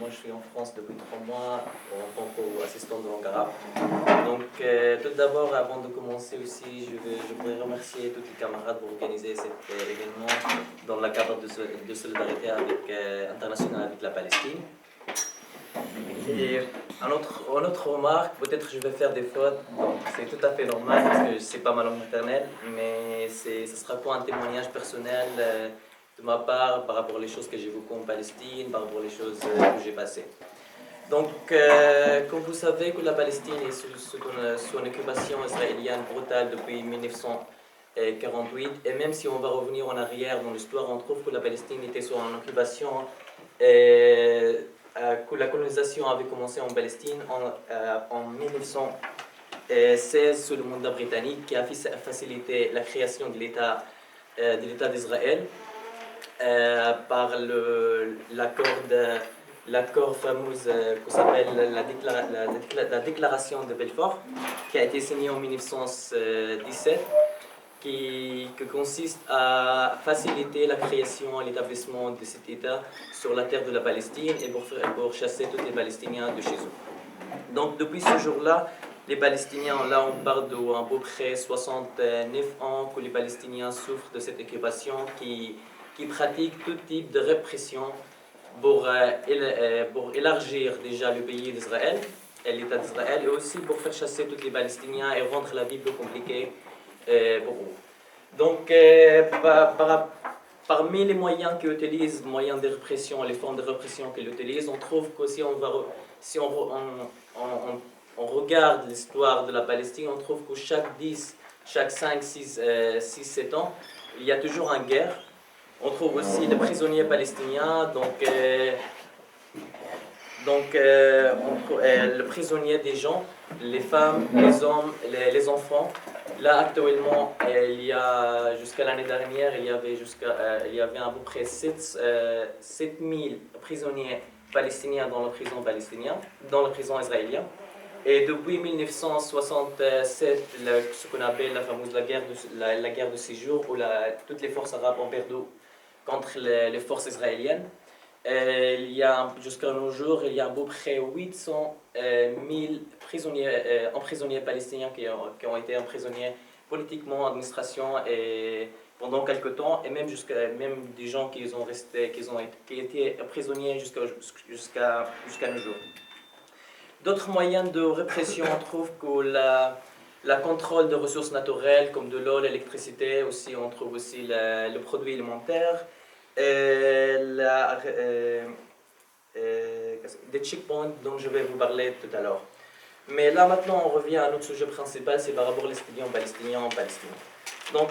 moi, je suis en France depuis 3 mois en tant qu'assistant de langue arabe. Donc, tout d'abord, avant de commencer aussi, je voudrais remercier tous les camarades pour organiser cet événement dans le cadre de solidarité internationale avec la Palestine. Et une autre remarque, peut-être je vais faire des fautes, c'est tout à fait normal parce que c'est pas ma langue maternelle, mais ce sera quoi un témoignage personnel de ma part par rapport aux choses que j'ai vécues en Palestine, par rapport aux choses que j'ai passées. Donc, comme vous savez que la Palestine est sous une occupation israélienne brutale depuis 1948, et même si on va revenir en arrière dans l'histoire, on trouve que la Palestine était sous une occupation que la colonisation avait commencé en Palestine en 1916 sous le mandat britannique qui a facilité la création de l'État d'Israël par l'accord fameux qu'on s'appelle la déclaration de Belfort qui a été signée en 1917 qui consiste à faciliter la création et l'établissement de cet État sur la terre de la Palestine et pour chasser tous les Palestiniens de chez eux. Donc depuis ce jour-là, les Palestiniens, là on parle d'à peu près 69 ans que les Palestiniens souffrent de cette occupation qui pratique tout type de répression pour élargir déjà le pays d'Israël, l'État d'Israël, et aussi pour faire chasser tous les Palestiniens et rendre la vie plus compliquée pour eux. Donc, parmi les moyens qu'ils utilisent, moyens de répression, les formes de répression qu'ils utilisent, on trouve que si on regarde l'histoire de la Palestine, on trouve que chaque 5, 6, 7 ans, il y a toujours une guerre. On trouve aussi les prisonniers palestiniens, le prisonnier des gens, les femmes, les hommes, les enfants. Là, actuellement, jusqu'à l'année dernière, il y avait à peu près 7000 prisonniers palestiniens dans la prison israélienne. Et depuis 1967, ce qu'on appelle la fameuse la guerre de séjour, où toutes les forces arabes ont perdu contre les forces israéliennes. Jusqu'à nos jours, il y a à peu près 800 000 emprisonnés palestiniens qui ont été emprisonnés politiquement en administration et pendant quelques temps, et même des gens qui étaient prisonniers jusqu'à nos jours. D'autres moyens de répression, on trouve que la contrôle de ressources naturelles comme de l'eau, l'électricité, aussi on trouve aussi le produit alimentaire. Des checkpoints dont je vais vous parler tout à l'heure. Mais là maintenant on revient à notre sujet principal, c'est par rapport aux étudiants palestiniens en Palestine. Donc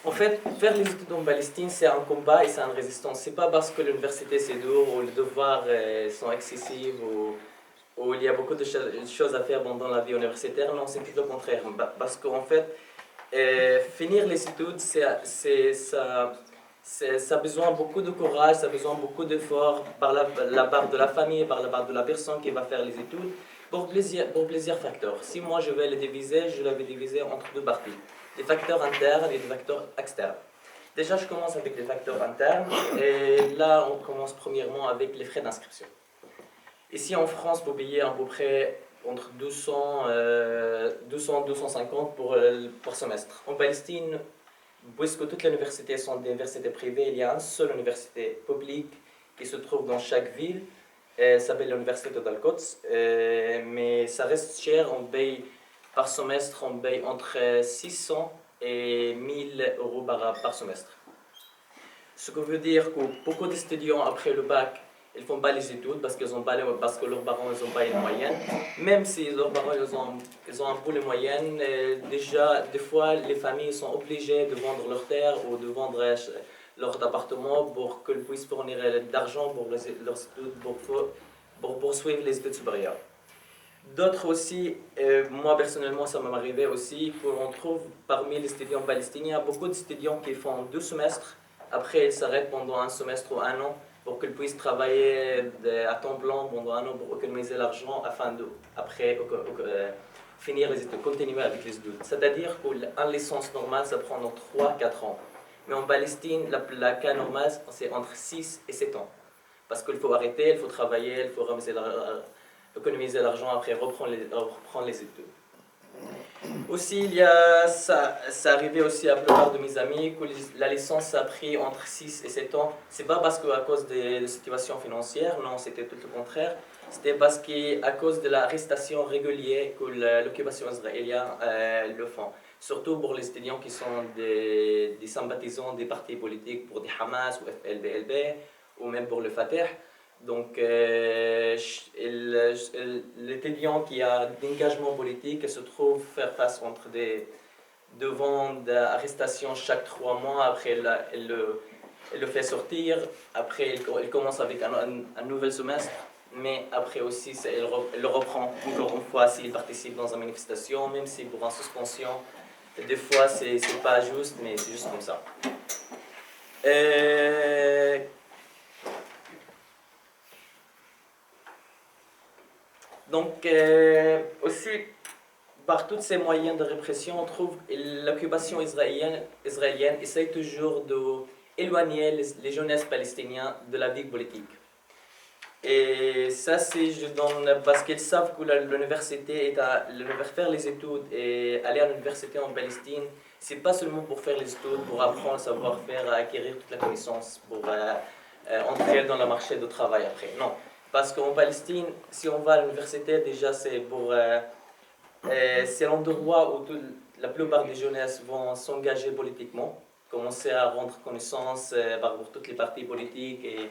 en fait, faire les études en Palestine c'est un combat et c'est une résistance. C'est pas parce que l'université c'est dur ou les devoirs sont excessifs ou il y a beaucoup de choses à faire pendant la vie universitaire. Non, c'est tout le contraire. Parce qu'en fait, finir les études, ça a besoin beaucoup de courage, ça a besoin beaucoup d'efforts par la part de la famille, par la part de la personne qui va faire les études, pour plusieurs facteurs. Si moi je vais je vais diviser entre deux parties, des facteurs internes et des facteurs externes. Déjà, je commence avec les facteurs internes, et là, on commence premièrement avec les frais d'inscription. Ici en France, vous payez à peu près entre 200 250 pour semestre. En Palestine, puisque toutes les universités sont des universités privées, il y a une seule université publique qui se trouve dans chaque ville. Elle s'appelle l'université d'Al-Quds, mais ça reste cher. On paye par semestre, on paye entre 600 et 1000 euros par semestre. Ce que veut dire que beaucoup d'étudiants après le bac, ils ne font pas les études parce que leurs parents n'ont pas les moyens. Même si leurs parents ils ont un peu les moyens, déjà, des fois, les familles sont obligées de vendre leur terre ou de vendre leur appartement pour qu'ils puissent fournir d'argent pour leurs études, pour poursuivre les études supérieures. D'autres aussi, moi personnellement, ça m'est arrivé aussi, qu'on trouve parmi les étudiants palestiniens beaucoup d'étudiants qui font 2 semestres, après ils s'arrêtent pendant un semestre ou un an, pour qu'ils puissent travailler à temps plein pendant un an pour économiser l'argent afin de, après, finir les études, continuer avec les études. C'est-à-dire qu'en licence normale, ça prend 3-4 ans. Mais en Palestine, la cas normale, c'est entre 6 et 7 ans. parce qu'il faut arrêter, il faut travailler, il faut économiser l'argent, après reprendre les études. Aussi, ça arrivait aussi à la plupart de mes amis que la licence a pris entre 6 et 7 ans. C'est pas parce qu'à cause des situations financières, non, c'était tout le contraire. C'était parce qu'à cause de l'arrestation régulière que l'occupation israélienne le font. Surtout pour les étudiants qui sont des sympathisants des partis politiques, pour des Hamas ou FLBLB, ou même pour le Fatah. Donc, l'étudiant qui a d'engagement politique se trouve faire face entre devant d'arrestation chaque 3 mois. Après, elle le fait sortir. Après, il commence avec un nouvel semestre. Mais après aussi, elle le reprend encore une fois s'il participe dans une manifestation, même si pour une suspension. Des fois, c'est pas juste, mais c'est juste comme ça. Donc, aussi, par tous ces moyens de répression, on trouve l'occupation israélienne essaye toujours d'éloigner les jeunesses palestiniens de la vie politique. Et ça, parce qu'ils savent que l'université faire les études et aller à l'université en Palestine, c'est pas seulement pour faire les études, pour apprendre, savoir-faire, acquérir toute la connaissance, pour entrer dans le marché du travail après. Non, parce qu'en Palestine, si on va à l'université, déjà c'est c'est l'endroit où la plupart des jeunesses vont s'engager politiquement, commencer à rendre connaissance pour toutes les partis politiques et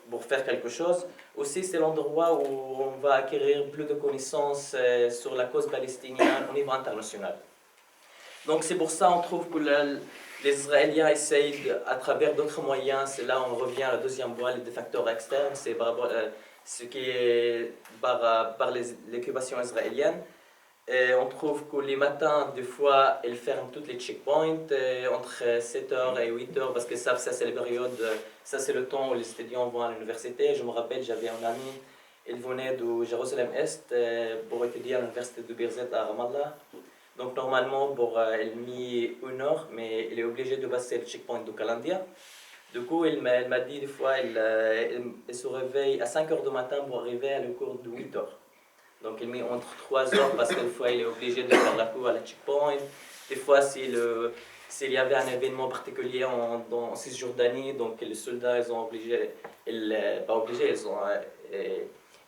pour faire quelque chose. Aussi, c'est l'endroit où on va acquérir plus de connaissances sur la cause palestinienne au niveau international. Donc c'est pour ça on trouve que les Israéliens essayent, à travers d'autres moyens, c'est là on revient à la deuxième voie, des facteurs externes, c'est ce qui est par l'occupation israélienne. Et on trouve que les matins, des fois, ils ferment tous les checkpoints entre 7h et 8h parce que ça c'est la période, ça c'est le temps où les étudiants vont à l'université. Je me rappelle, j'avais un ami, il venait de Jérusalem-Est pour étudier à l'université de Birzeit à Ramallah. Donc normalement, il met 1 heure, mais il est obligé de passer le checkpoint de Calandia. Du coup, il m'a dit des fois, il se réveille à 5h du matin pour arriver à le cours de 8h. Donc il met entre 3 heures parce que des fois il est obligé de faire la cour à la checkpoint. Des fois s'il y avait un événement particulier en Cisjordanie, donc les soldats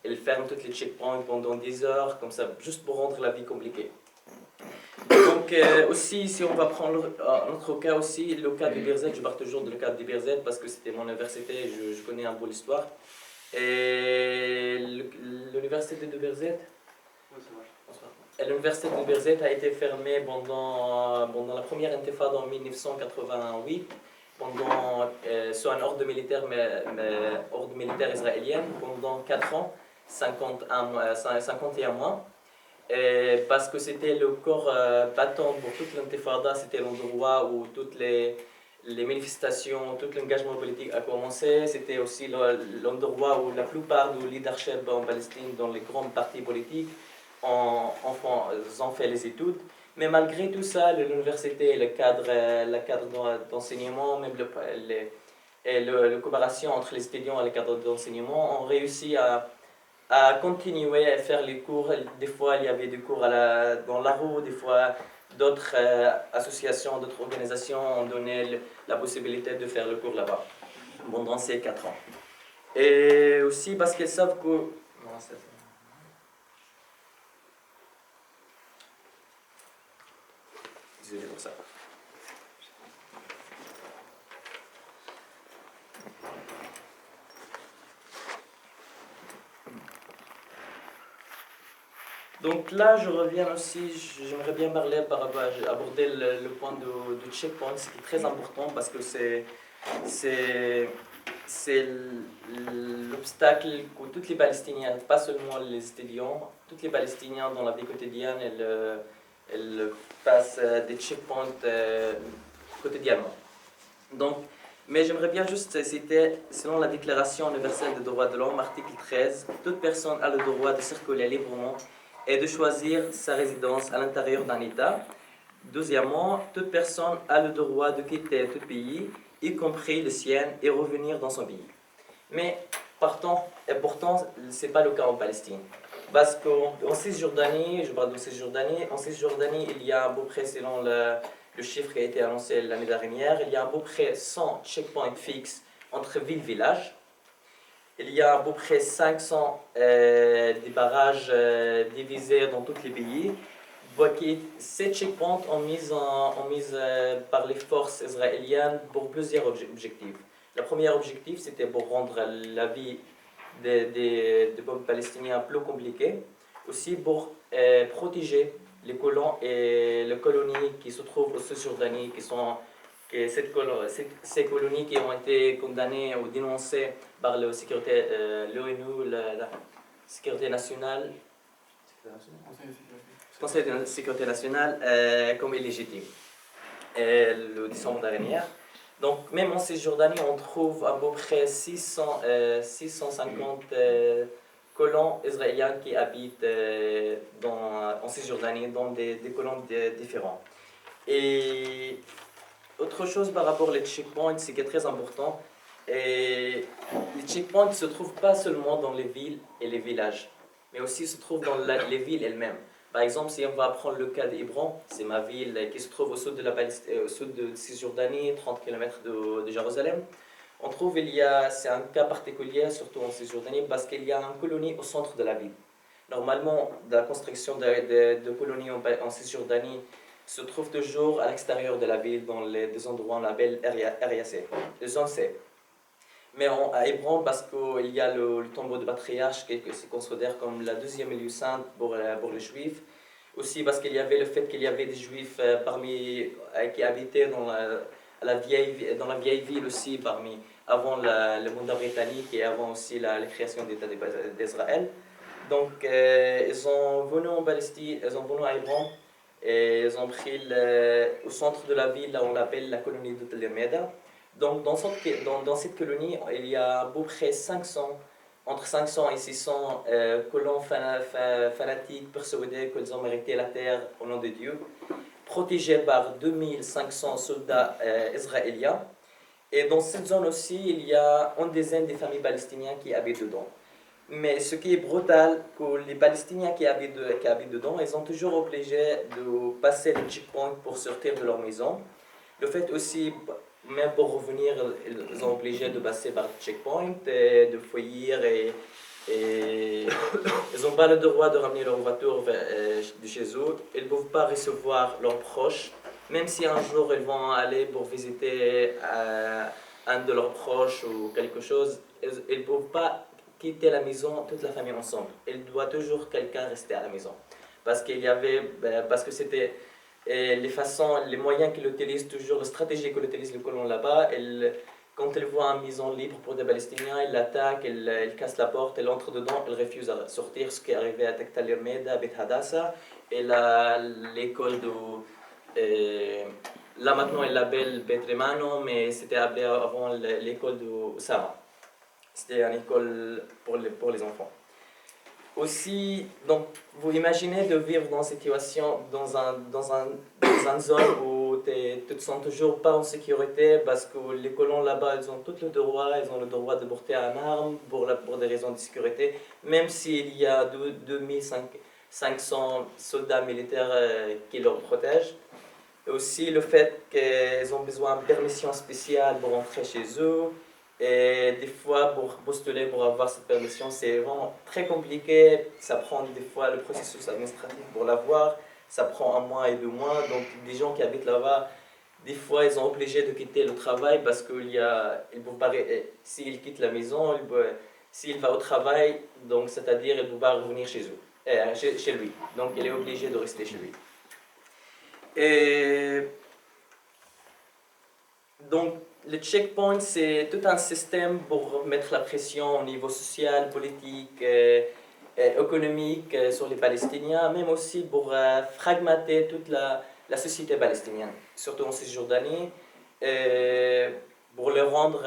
ils ferment toutes les checkpoints pendant 10 heures, comme ça, juste pour rendre la vie compliquée. Donc aussi, si on va prendre notre cas aussi, le cas de Birzeit, je parle toujours de le cas de Birzeit parce que c'était mon université, je connais un peu l'histoire. Et l'université de Birzeit, l'université de Birzeit a été fermée pendant la première intifada en 1988, sous un ordre militaire, ordre militaire israélien, pendant 4 ans, 51 mois. Parce que c'était le corps battant pour toute l'intifada, c'était l'endroit où toutes les manifestations, tout l'engagement politique a commencé. C'était aussi l'endroit où la plupart du leadership en Palestine, dans les grands partis politiques, ont fait les études. Mais malgré tout ça, l'université, le cadre d'enseignement, même la coopération entre les étudiants et le cadre d'enseignement ont réussi à continuer à faire les cours. Des fois, il y avait des cours dans la rue, des fois, d'autres associations, d'autres organisations ont donné la possibilité de faire le cours là-bas pendant ces 4 ans. Et aussi parce qu'ils savent que... Désolé pour ça. Donc là, je reviens aussi, j'aimerais bien parler aborder le point de checkpoint, ce qui est très important parce que c'est l'obstacle que tous les Palestiniens, pas seulement les étudiants, tous les Palestiniens dans la vie quotidienne, ils passent des checkpoints quotidiennement. Donc, mais j'aimerais bien juste citer, selon la Déclaration universelle des droits de l'homme, article 13, toute personne a le droit de circuler librement et de choisir sa résidence à l'intérieur d'un État. Deuxièmement, toute personne a le droit de quitter tout pays, y compris le sien, et revenir dans son pays. Mais pourtant, ce n'est pas le cas en Palestine. Parce qu'en Cisjordanie, je parle de Cisjordanie, en Cisjordanie, il y a à peu près, selon le chiffre qui a été annoncé l'année dernière, il y a à peu près 100 checkpoints fixes entre ville et village. Il y a à peu près 500 des barrages divisés dans tous les pays. Ces checkpoints ont mis par les forces israéliennes pour plusieurs objectifs. Le premier objectif, c'était pour rendre la vie des peuples palestiniens plus compliquée. Aussi pour protéger les colons et les colonies qui se trouvent au Cisjordanie, ces colonies qui ont été condamnées ou dénoncées par l'ONU, la Sécurité nationale, Conseil de sécurité nationale, comme illégitimes le décembre dernier. Donc, même en Cisjordanie, on trouve à peu près 650 colons israéliens qui habitent en Cisjordanie, dans des colons différents. Et autre chose par rapport aux checkpoints, c'est qui est très important. Et les checkpoints ne se trouvent pas seulement dans les villes et les villages, mais aussi se trouvent dans les villes elles-mêmes. Par exemple, si on va prendre le cas d'Hébron, c'est ma ville qui se trouve au sud de Cisjordanie, 30 km de Jérusalem. On trouve c'est un cas particulier, surtout en Cisjordanie, parce qu'il y a une colonie au centre de la ville. Normalement, la construction de colonies en Cisjordanie se trouve toujours à l'extérieur de la ville, dans des endroits qu'on appelle Area C, zone C. Mais à Hébron, parce qu'il y a le tombeau de patriarche qui se considère comme la deuxième lieu saint pour les Juifs. Aussi parce qu'il y avait le fait qu'il y avait des Juifs qui habitaient dans la vieille ville aussi, avant le mandat britannique et avant aussi la création de l'État d'Israël. Donc ils sont venus en Palestine, ils sont venus à Hébron et ils ont pris au centre de la ville, là on l'appelle la colonie de Tel Meda. Donc, dans cette colonie, il y a à peu près entre 500 et 600 colons fanatiques persuadés qu'ils ont mérité la terre au nom de Dieu, protégés par 2500 soldats israéliens. Et dans cette zone aussi, il y a une dizaine de familles palestiniennes qui habitent dedans. Mais ce qui est brutal, que les Palestiniens qui habitent dedans, ils sont toujours obligés de passer les checkpoints pour sortir de leur maison. Le fait aussi, même pour revenir, ils sont obligés de passer par le checkpoint, de fuir et ils n'ont pas le droit de ramener leur voiture de chez eux. Ils ne peuvent pas recevoir leurs proches, même si un jour ils vont aller pour visiter un de leurs proches ou quelque chose, ils ne peuvent pas quitter la maison, toute la famille ensemble. Il doit toujours quelqu'un rester à la maison. Parce que c'était les moyens qu'ils utilisent toujours, la stratégie qu'ils utilisent les colons là-bas, quand ils voient une maison libre pour des Palestiniens, ils l'attaquent, ils cassent la porte, ils entrent dedans, ils refusent à sortir, ce qui est arrivé à Tel Meda, Beth Hadassah, et l'école là maintenant elle l'appelle Beth Remano, mais c'était appelé avant l'école de Sama. C'était une école pour les enfants. Aussi, donc, vous imaginez de vivre dans cette situation, dans une zone où tu ne te sens toujours pas en sécurité parce que les colons là-bas, ils ont tout le droit, ils ont le droit de porter une arme pour des raisons de sécurité, même s'il y a 2500 soldats militaires qui leur protègent. Et aussi le fait qu'ils ont besoin de permission spéciale pour rentrer chez eux. Et des fois, pour postuler pour avoir cette permission, c'est vraiment très compliqué. Ça prend des fois le processus administratif pour l'avoir. Ça prend 1 mois et 2 mois. Donc, des gens qui habitent là-bas, des fois, ils sont obligés de quitter le travail parce s'ils quittent la maison, s'il va au travail, donc c'est-à-dire il ne peut pas revenir chez lui. Donc, il est obligé de rester chez lui. Et donc, le checkpoint, c'est tout un système pour mettre la pression au niveau social, politique, économique sur les Palestiniens, même aussi pour fragmenter toute la société palestinienne, surtout en Cisjordanie, pour le rendre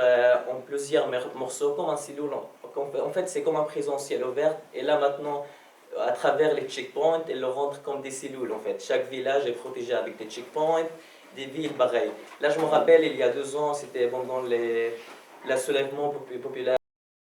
en plusieurs morceaux, comme un silo. En fait, c'est comme un prison ciel ouvert. Et là, maintenant, à travers les checkpoints, ils le rendent comme des cellules, en fait. Chaque village est protégé avec des checkpoints. Des villes pareilles. Là, je me rappelle, il y a 2 ans, c'était pendant le soulèvement populaire